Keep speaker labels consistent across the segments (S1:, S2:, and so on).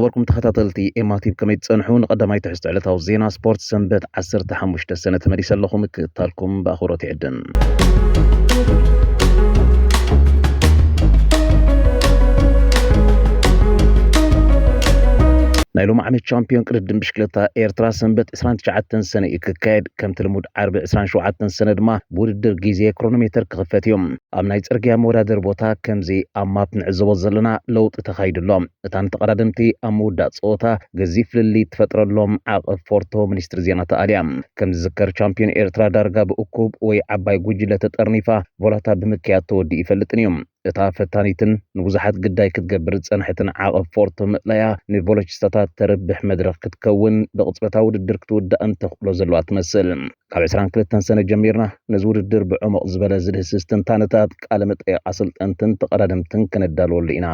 S1: ዝነበርኩም ተኸታተልቲ ኤማቲቭ ከመይ ትጸንሑ ንቐዳማይ ትሕዝቶ ዕለታዊ ዜና ስፖርት ሰንበት 15 ሰነ ተመሊሰ ኣለኹም ክትታልኩም በኣኽብሮት ይዕድም። ናይ ሎሚ ዓመት ቻምፒዮን ቅድድም ብሽክለታ ኤርትራ ሰንበት 29 ሰነ ይክካየድ ከም ትልሙድ ዓርቢ 27 ሰነ ድማ ብውድድር ግዜ ክሮኖሜተር ክኽፈት እዮም። ኣብ ናይ ጽርግያ መወዳደሪ ቦታ ከምዚ ኣብ ማፕ ንዕዘቦ ዘለና ለውጢ ተኻይድሎም እታ ተቐዳድምቲ ኣብ መውዳእ ጸወታ ገዚፍ ፍልልይ ትፈጥረሎም ዓቐብ ፎርቶ ሚኒስትሪ ዜና ተኣልያ ከም ዝዝከር ቻምፒዮን ኤርትራ ዳርጋ ብእኩብ ወይ ዓባይ ጉጅለ ተጠርኒፋ ቮላታ ብምክያድ ተወዲኡ ይፈልጥን እዮም። እታ ፈታኒትን ንብዙሓት ግዳይ ክትገብር ጸንሐትን ዓቐብ ፎርቶ ምእለያ ንቮሎችስታታት ተርብሕ መድረኽ ክትከውን ብቕጽበታዊ ውድድር ክትውዳእን ተኽእሎ ዘለዋ ትመስል። ካብ 22 ሰነ ጀሚርና ነዚ ውድድር ብዕሙቕ ዝበለ ዝድህስስ ትንታነታት ቃለ መጠይቕ ኣሰልጠንትን ተቐዳድምትን ከነዳልወሉ ኢና።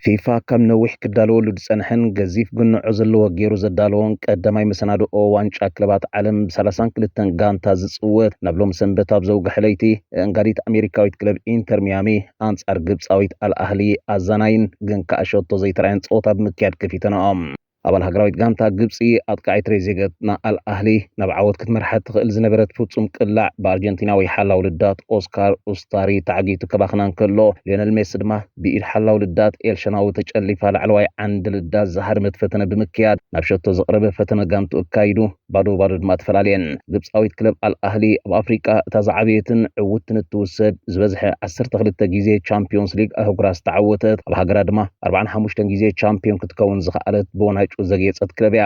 S1: ፊፋ ከም ነዊሕ ክዳለወሉ ዝጸንሐን ገዚፍ ግንዖ ዘለዎ ገይሩ ዘዳለዎን ቀዳማይ መሰናድኦ ዋንጫ ክለባት ዓለም ብ32 ጋንታ ዝጽወት ናብ ሎም ሰንበት ኣብ ዘውግሕ ለይቲ እንጋዲት ኣሜሪካዊት ክለብ ኢንተር ሚያሚ ኣንጻር ግብፃዊት አልአህሊ ኣዛናይን ግን ከኣሸቶ ዘይተረአየን ጸወታ ብምክያድ ከፊተነኦም። ኣባል ሃገራዊት ጋንታ ግብፂ ኣጥቃዒት ሬዜገትና አልአህሊ ናብ ዓወት ክትመርሓ ትኽእል ዝነበረት ፍጹም ቅላዕ ብኣርጀንቲናዊ ሓላው ልዳት ኦስካር ኡስታሪ ተዓጊቱ ከባኽናን ከሎ ሊዮነል ሜሲ ድማ ብኢድ ሓላው ልዳት ኤልሸናዊ ተጨሊፋ ላዕለዋይ ዓንዲ ልዳት ዝሃድመት ፈተነ ብምክያድ ናብ ሸቶ ዘቕረበ ፈተነ ጋንቱ እካይዱ ባዶ ድማ ተፈላለየን። ግብፃዊት ክለብ አልአህሊ ኣብ ኣፍሪቃ እታ ዝዓበየትን ዕውትን እትውሰድ ዝበዝሐ 12 ግዜ ቻምፒዮንስ ሊግ ኣህጉራ ዝተዓወተት ኣብ ሃገራ ድማ 45 ግዜ ቻምፒዮን ክትከውን ዝኽኣለት ብወናጭ ዘጌጸት ክለብ እያ።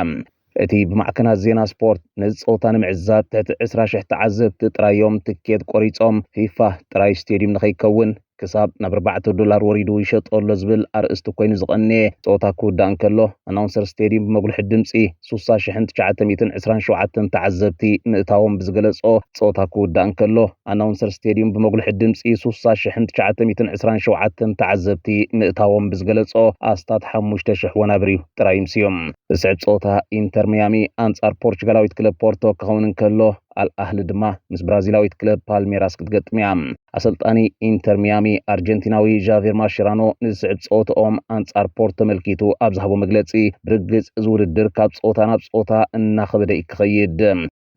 S1: እቲ ብማዕከናት ዜና ስፖርት ነዚ ጸወታ ንምዕዛብ ትሕቲ 20,000 ተዓዘብቲ ጥራዮም ትኬት ቆሪጾም ፊፋ ጥራይ ስቴድየም ንኸይከውን ክሳብ ናብ $4 ወሪዱ ይሸጠሎ ዝብል ኣርእስቲ ኮይኑ ዝቐነየ ጸወታ ክውዳእ እንከሎ ኣናውንሰር ስቴድየም ብመጉልሒ ድምፂ 60,927 ተዓዘብቲ ምእታዎም ብዝገለጾ ጸወታ ክውዳእ እንከሎ ኣናውንሰር ስቴድየም ብመጉልሒ ድምፂ 60,927 ተዓዘብቲ ምእታዎም ብዝገለጾ ኣስታት 5,000 ወናብር ጥራይ ምስዮም። ዝስዕብ ጸወታ ኢንተር ሚያሚ ኣንጻር ፖርቹጋላዊት ክለብ ፖርቶ ክኸውን እንከሎ አልአህሊ ድማ ምስ ብራዚላዊት ክለብ ፓልሜራስ ክትገጥም እያ። ኣሰልጣኒ ኢንተር ሚያሚ ኣርጀንቲናዊ ዣቪር ማሽራኖ ንዝስዕብ ጸወትኦም ኣንጻር ፖርቶ መልኪቱ ኣብ ዝሃቦ መግለጺ ብርግጽ እዚ ውድድር ካብ ጸወታ ናብ ጸወታ እናኸበደ ክኸይድ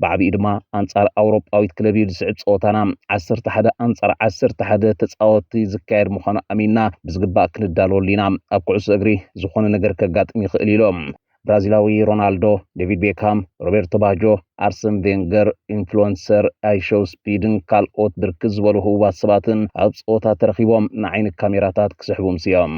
S1: ብዓብዪ ድማ ኣንጻር ኣውሮጳዊት ክለብ እዩ ዝስዕብ ጸወታና 11 ኣንጻር 11 ተጻወቲ ዝካየድ ምዃኑ ኣሚንና ብዝግባእ ክንዳልወሉ ኢና። ኣብ ኩዕሶ እግሪ ዝኾነ ነገር ከጋጥም ይኽእል ኢሎም ብራዚላዊ ሮናልዶ፣ ዴቪድ ቤካም፣ ሮቤርቶ ባጆ፣ አርሰን ቬንገር፣ ኢንፍሉዌንሰር ኣይሾው ስፒድን ካልኦት ብርክት ዝበሉ ህቡባት ሰባትን ኣብ ጸወታ ተረኺቦም ንዓይኒ ካሜራታት ክስሕቡ ምስዮም።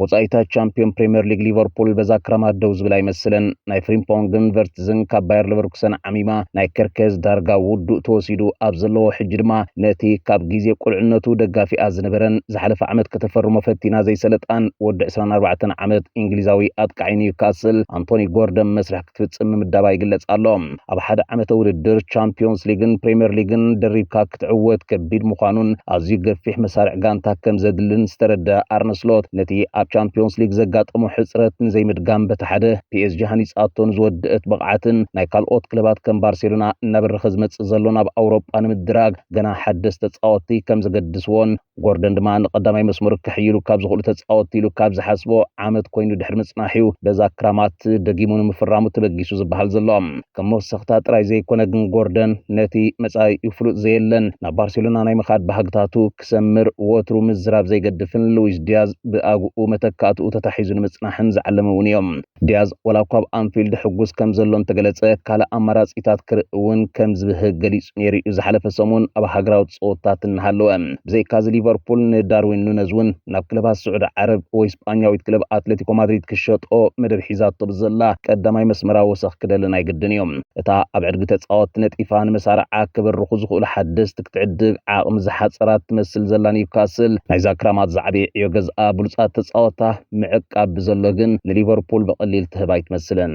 S1: ወጻኢታ ቻምፒዮን ፕሪሚየር ሊግ ሊቨርፑል በዛ ክረማት ደው ዝብል ኣይመስልን። ናይ ፍሪምፖንግን ቨርትዝን ካብ ባየር ሌቨርኩሰን ዓሚማ ናይ ከርከዝ ዳርጋ ውዱእ ተወሲዱ ኣብ ዘለዎ ሕጂ ድማ ነቲ ካብ ግዜ ቁልዕነቱ ደጋፊኣ ዝነበረን ዝሓለፈ ዓመት ከተፈርሞ ፈቲና ዘይሰለጣን ወዲ 24 ዓመት እንግሊዛዊ ኣጥቃዒ ኒውካስል አንቶኒ ጎርደን መስርሕ ክትፍጽም ምድባ ይግለጽ ኣሎ። ኣብ ሓደ ዓመተ ውድድር ቻምፒዮንስ ሊግን ፕሪሚየር ሊግን ደሪብካ ክትዕወት ከቢድ ምዃኑን ኣዝዩ ገፊሕ መሳርዕ ጋንታ ከም ዘድልን ዝተረድአ ኣርነ ስሎት ነቲ ኣብ ቻምፒዮንስ ሊግ ዘጋጠሙ ሕጽረት ንዘይምድጋም በተሓደ ፒኤስጂ ሃኒጻቶን ዝወድአት ብቕዓትን ናይ ካልኦት ክለባት ከም ባርሴሎና እናበረኸ ዝመጽእ ዘሎ ናብ ኣውሮጳ ንምድራግ ገና ሓደስተ ተጻወቲ ከም ዘገድስዎን ጎርደን ድማ ንቐዳማይ መስመር ክሕይሉ ካብ ዝኽእሉ ተጻወቲ ኢሉ ካብ ዝሓስቦ ዓመት ኮይኑ ድሕሪ ምጽናሕዩ በዛ ክራማት ደጊሙ ንምፍራሙ ተበጊሱ ዝበሃል ዘሎ ከም መወሰኽታ ጥራይ ዘይኮነ ግን ጎርደን ነቲ መጻኢ ይፍሉጥ ዘየለን ናብ ባርሴሎና ናይ ምኻድ ባህግታቱ ክሰምር ወትሩ ምዝራብ ዘይገድፍን ሉዊስ ዲያዝ ብኣግኡ ተካትኡ ተታሒዙ ንምጽናሕን ዝዓለሙ እውን እዮም። ዲያዝ ወላ እኳ ኣብ አንፊልድ ሕጉስ ከም ዘሎን ተገለጸ ካልእ ኣማራጺታት ክርእውን ከም ዝብህግ ገሊጹ ነይሩ እዩ። ዝሓለፈ ሰሙን ኣብ ሃገራዊ ጸወታት እናሃለወ ብዘይካዚ ሊቨርፑል ንዳርዊን ኑነዝ እውን ናብ ክለባት ስዑድ ዓረብ ወይ ስጳኛዊት ክለብ ኣትሌቲኮ ማድሪድ ክሸጦ መደብ ሒዛቶ ብዘላ ቀዳማይ መስመራዊ ወሰኽ ክደልን ኣይግድን እዮም። እታ ኣብ ዕድጊ ተጻወት ነጢፋ ንመሳርዓ ክበርኹ ዝኽእሉ ሓደስቲ ክትዕድግ ዓቕሚ ዝሓፀራት ትመስል ዘላ ኒውካስል ናይዛ ክራማት ዝዓበየ ዕዮ ገዝኣ ብሉጻት ተጻወታ ምዕቃብ ብዘሎ ግን ንሊቨርፑል በቐሊል ትህብ ኣይትመስልን።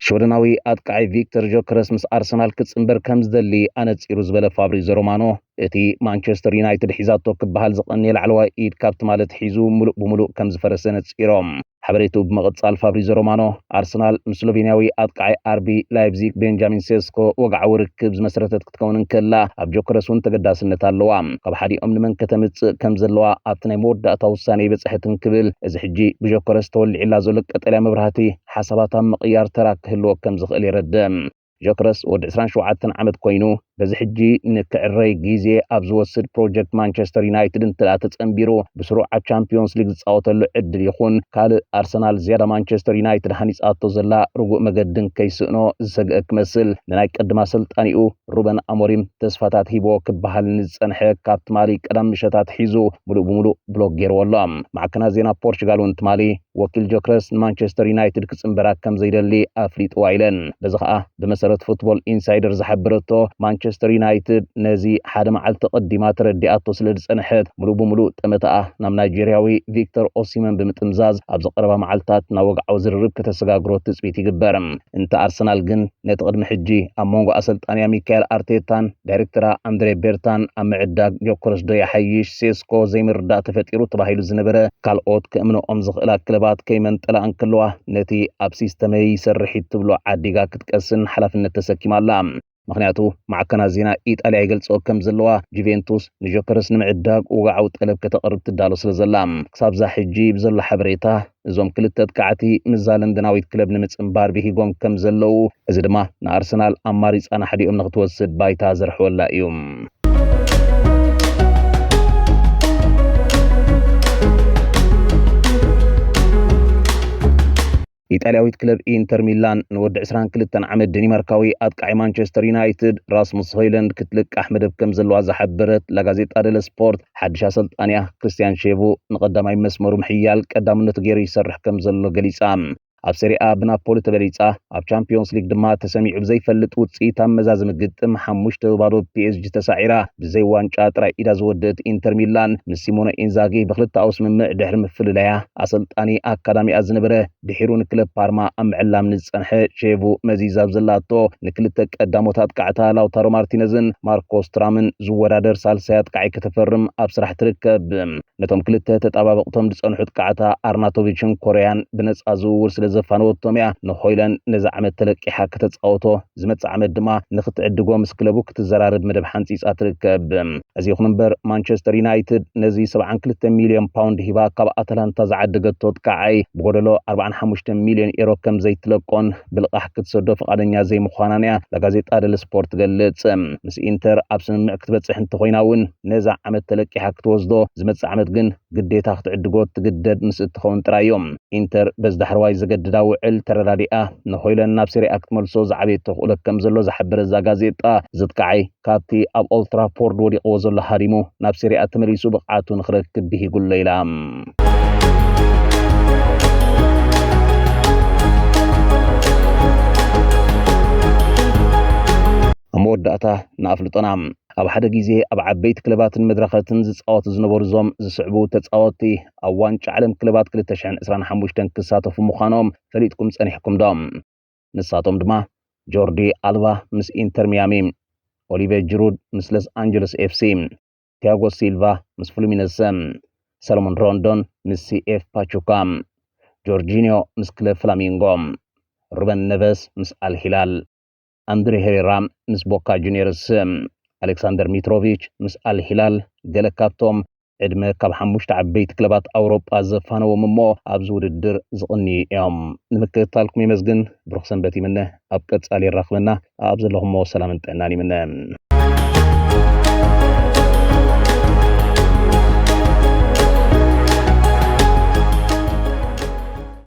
S1: ሾደናዊ ኣጥቃዒ ቪክተር ጆከረስ ምስ ኣርሰናል ክጽምበር ከም ዝደሊ ኣነጺሩ ዝበለ ፋብሪዞ ሮማኖ እቲ ማንቸስተር ዩናይትድ ሒዛቶ ክበሃል ዝቐንየ ላዕለዋይ ኢድ ካብቲ ማለት ሒዙ ሙሉእ ብሙሉእ ከም ዝፈረሰ ነጺሮም። ሓበሬቱ ብመቐጻል ፋብሪዞ ሮማኖ ኣርሰናል ምስ ስሎቬንያዊ ኣጥቃዒ አርቢ ላይፕዚግ ቤንጃሚን ሴስኮ ወግዓዊ ርክብ ዝመሰረተት ክትከውን ከላ ኣብ ጆከረስ እውን ተገዳስነት ኣለዋ። ካብ ሓዲኦም ንመን ከተምጽእ ከም ዘለዋ ኣብቲ ናይ መወዳእታ ውሳነ ይበጽሐትን ክብል እዚ ሕጂ ብጆከረስ ተወሊዕላ ዘሎ ቀጠልያ መብራህቲ ሓሳባት ኣብ ምቕያር ተራ ክህልዎ ከም ዝኽእል የረድእ። ጆከረስ ወዲ 27 ዓመት ኮይኑ በዚ ሕጂ ንክዕረይ ግዜ ኣብ ዝወስድ ፕሮጀክት ማንቸስተር ዩናይትድ እንትላ ተጸንቢሩ ብስሩዕ ቻምፒዮንስ ሊግ ዝጻወተሉ ዕድል ይኹን ካልእ ኣርሰናል ዝያዳ ማንቸስተር ዩናይትድ ሃኒጻቶ ዘላ ርጉእ መገድን ከይስእኖ ዝሰግአ ክመስል ንናይ ቀድማ ሰልጣኒኡ ሩበን ኣሞሪም ተስፋታት ሂቦ ክበሃል ንዝጸንሐ ካብ ትማሊ ቀዳም ምሸታት ሒዙ ሙሉእ ብሙሉእ ብሎክ ገይርዎ ኣሎ። ማዕከና ዜና ፖርቹጋል እውን ትማሊ ወኪል ጆከረስ ንማንቸስተር ዩናይትድ ክጽምበራ ከም ዘይደሊ ኣፍሊጥዋ ኢለን። በዚ ከዓ ብመሰረት ፉትቦል ኢንሳይደር ዝሓበረቶ ማንቸስተር ዩናይትድ ነዚ ሓደ መዓልቲ ቀዲማ ተረዲኣቶ ስለ ዝጸንሐት ሙሉእ ብሙሉእ ጠመታኣ ናብ ናይጄርያዊ ቪክተር ኦሲመን ብምጥምዛዝ ኣብ ዝቐረባ መዓልትታት ናብ ወግዓዊ ዝርርብ ከተሰጋግሮ ትጽቢት ይግበር። እንተ ኣርሰናል ግን ነቲ ቅድሚ ሕጂ ኣብ መንጎ ኣሰልጣንያ ሚካኤል ኣርቴታን ዳይሬክተራ ኣንድሬ ቤርታን ኣብ ምዕዳግ ጆከረስ ዶ ይሓይሽ ሴስኮ ዘይምርዳእ ተፈጢሩ ተባሂሉ ዝነበረ ካልኦት ክእምንኦም ዝኽእላ ክለባት ከይመንጠላ እንከለዋ ነቲ ኣብ ሲስተመይ ይሰርሒት ትብሎ ዓዲጋ ክትቀስን ሓላፍነት ተሰኪማ ኣላ። ምክንያቱ ማዕከና ዜና ኢጣልያ ይገልጾ ከም ዘለዋ ጁቬንቱስ ንጆከረስ ንምዕዳግ ወግዓዊ ጠለብ ከተቐርብ ትዳሎ ስለ ዘላ ክሳብዛ ሕጂ ብዘሎ ሓበሬታ እዞም ክልተ ተካዕቲ ምዛ ለንደናዊት ክለብ ንምጽምባር ብሂጎም ከም ዘለው እዚ ድማ ንኣርሰናል ኣማሪፃ ናሓዲኦም ንክትወስድ ባይታ ዘርሕወላ እዩ። ኢጣልያዊት ክለብ ኢንተር ሚላን ንወዲ 22 ዓመት ዴንማርካዊ ኣጥቃዒ ማንቸስተር ዩናይትድ ራስሙስ ሆይለንድ ክትልቃሕ መደብ ከም ዘለዋ ዝሓበረት ላጋዜጣ ደለ ስፖርት ሓድሽ ኣሰልጣንያ ክርስቲያን ሼቡ ንቐዳማይ መስመሩ ምሕያል ቀዳምነቱ ገይሩ ይሰርሕ ከም ዘሎ ገሊጻ። ኣብ ሴሪኣ ብናፖሊ ተበሊጻ ኣብ ቻምፒዮንስ ሊግ ድማ ተሰሚዑ ብዘይፈልጥ ውጽኢት ኣብ መዛዘሚ ግጥም 5-0 ፒኤስጂ ተሳዒራ ብዘይ ዋንጫ ጥራይ ኢዳ ዝወደት ኢንተር ሚላን ምስ ሲሞነ ኢንዛጊ ብክልተኣው ስምምዕ ድሕሪ ምፍልለያ ኣሰልጣኒ ኣካዳሚኣ ዝነበረ ድሒሩ ንክለብ ፓርማ ኣብ ምዕላም ንዝጸንሐ ሼቡ መዚዛብ ዘላቶ ንክልተ ቀዳሞት ኣጥቃዕታ ላውታሮ ማርቲነዝን ማርኮስ ቱራምን ዝወዳደር ሳልሳይ ኣጥቃዒ ከተፈርም ኣብ ስራሕ ትርከብ። ነቶም ክልተ ተጣባበቕቶም ዝጸንሑ ኣጥቃዕታ ኣርናቶቪችን ኮርያን ብነጻ ዝውውር ስለ ዘፋነወቶም እያ ንሆይላንድ ነዚ ዓመት ተለቂሓ ከተጻወቶ ዝመጽእ ዓመት ድማ ንኽትዕድጎ ምስ ክለቡ ክትዘራርብ መደብ ሓንፂፃ ትርከብ። እዚ ይኹን እምበር ማንቸስተር ዩናይትድ ነዚ 72 ሚልዮን ፓውንድ ሂባ ካብ ኣታላንታ ዝዓደገቶ ተካዓይ ብጎደሎ 45 ሚልዮን ዩሮ ከም ዘይትለቆን ብልቃሕ ክትሰዶ ፈቃደኛ ዘይምዃናን እያ ለጋዜጣ ደለ ስፖርት ትገልጽ። ምስ ኢንተር ኣብ ስምምዕ ክትበጽሕ እንተኮይና እውን ነዛ ዓመት ተለቂሓ ክትወስዶ ዝመጽእ ዓመት ግን ግዴታ ክትዕድጎ ትግደድ ምስ እትኸውን ጥራዮም። ኢንተር በዝዳሕርዋይ ዘገድዳ ውዕል ተረዳዲኣ ንሆይላንድ ናብ ሴሪኣ ክትመልሶ ዝዓበየ ተኽእሎ ከም ዘሎ ዝሓበረ እዛ ጋዜጣ ዝትከዓይ ካብቲ ኣብ ኦልትራፎርድ ወዲቕዎ ዘሎ ሃዲሙ ናብ ሴሪኣ ተመሊሱ ብቕዓቱ ንኽረክብ ብሂጉሎ ኢላ። መወዳእታ ንኣፍልጦና ኣብ ሓደ ግዜ ኣብ ዓበይቲ ክለባትን መድረኻትን ዝጻወቱ ዝነበሩ ዞም ዝስዕቡ ተጻወቲ ኣብ ዋንጫ ዓለም ክለባት 2025 ክሳተፉ ምዃኖም ፈሊጥኩም ጸኒሕኩም ዶም? ንሳቶም ድማ ጆርዲ ኣልባ ምስ ኢንተር ሚያሚ፣ ኦሊቬር ጅሩድ ምስ ሎስ አንጀለስ ኤፍሲ፣ ቲያጎ ሲልቫ ምስ ፍሉሚነስ፣ ሰሎሞን ሮንዶን ምስ ሲኤፍ ፓቹካ፣ ጆርጂኒዮ ምስ ክለብ ፍላሚንጎ፣ ሩበን ነቨስ ምስ አልሂላል፣ አንድሬ ሄሬራ ምስ ቦካ ጁኒየርስ፣ አሌክሳንደር ሚትሮቪች ምስ አልሂላል ገለ ካብቶም ዕድመ ካብ 5 ዓበይቲ ክለባት ኣውሮጳ ዘፋነዎም እሞ ኣብዚ ውድድር ዝቕንዩ እዮም። ንምክትታልኩም ይመስግን። ብሩኽ ሰንበት ይምነ። ኣብ ቀጻሊ ይራኽበና። ኣብ ዘለኹሞ ሰላምን ጥዕናን ይምነ።